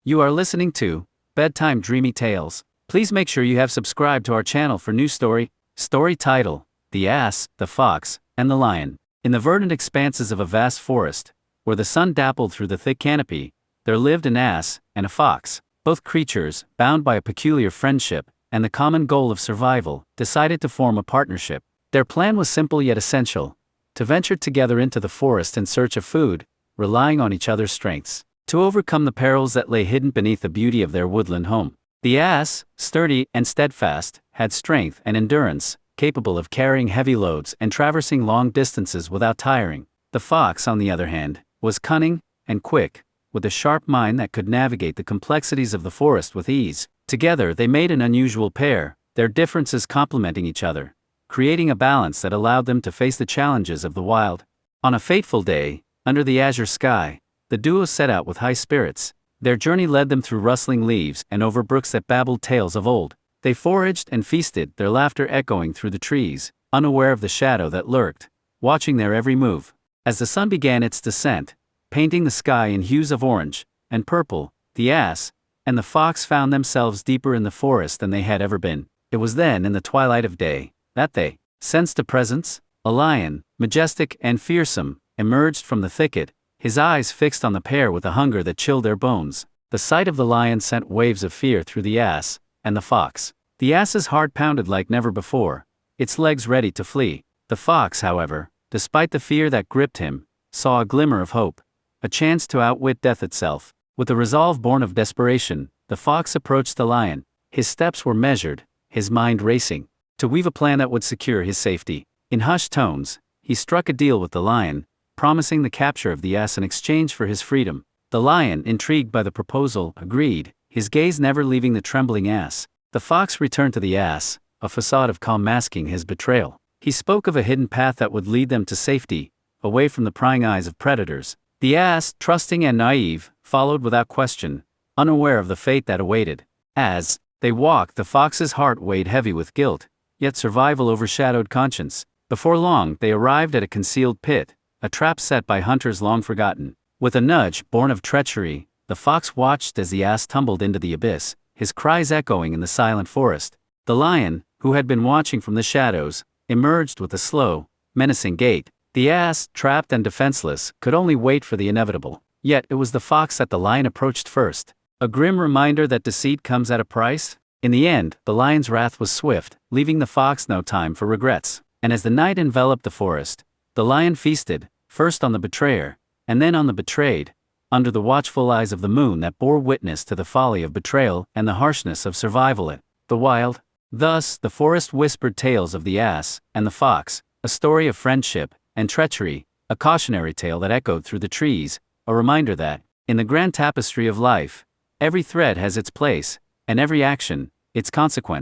You are listening to Bedtime Dreamy Tales. Please make sure you have subscribed to our channel for new story. Story title: The Ass, the Fox, and the Lion. In the verdant expanses of a vast forest, where the sun dappled through the thick canopy, there lived an ass and a fox. Both creatures, bound by a peculiar friendship and the common goal of survival, decided to form a partnership. Their plan was simple yet essential: to venture together into the forest in search of food, relying on each other's strengths to overcome the perils that lay hidden beneath the beauty of their woodland home. The ass, sturdy and steadfast, had strength and endurance, capable of carrying heavy loads and traversing long distances without tiring. The fox, on the other hand, was cunning and quick, with a sharp mind that could navigate the complexities of the forest with ease. Together they made an unusual pair, their differences complementing each other, creating a balance that allowed them to face the challenges of the wild. On a fateful day, under the azure sky, the duo set out with high spirits. Their journey led them through rustling leaves and over brooks that babbled tales of old. They foraged and feasted, their laughter echoing through the trees, unaware of the shadow that lurked, watching their every move. As the sun began its descent, painting the sky in hues of orange and purple, the ass and the fox found themselves deeper in the forest than they had ever been. It was then, in the twilight of day, that they sensed a presence. A lion, majestic and fearsome, emerged from the thicket, his eyes fixed on the pair with a hunger that chilled their bones. The sight of the lion sent waves of fear through the ass and the fox. The ass's heart pounded like never before, its legs ready to flee. The fox, however, despite the fear that gripped him, saw a glimmer of hope, a chance to outwit death itself. With a resolve born of desperation, the fox approached the lion. His steps were measured, his mind racing, to weave a plan that would secure his safety. In hushed tones, he struck a deal with the lion, promising the capture of the ass in exchange for his freedom. The lion, intrigued by the proposal, agreed, his gaze never leaving the trembling ass. The fox returned to the ass, a facade of calm masking his betrayal. He spoke of a hidden path that would lead them to safety, away from the prying eyes of predators. The ass, trusting and naive, followed without question, unaware of the fate that awaited. As they walked, the fox's heart weighed heavy with guilt, yet survival overshadowed conscience. Before long, they arrived at a concealed pit, a trap set by hunters long forgotten. With a nudge born of treachery, the fox watched as the ass tumbled into the abyss, his cries echoing in the silent forest. The lion, who had been watching from the shadows, emerged with a slow, menacing gait. The ass, trapped and defenseless, could only wait for the inevitable. Yet it was the fox that the lion approached first. A grim reminder that deceit comes at a price? In the end, the lion's wrath was swift, leaving the fox no time for regrets. And as the night enveloped the forest, the lion feasted, first on the betrayer, and then on the betrayed, under the watchful eyes of the moon that bore witness to the folly of betrayal and the harshness of survival in the wild. Thus, the forest whispered tales of the ass and the fox, a story of friendship and treachery, a cautionary tale that echoed through the trees, a reminder that, in the grand tapestry of life, every thread has its place, and every action, its consequence.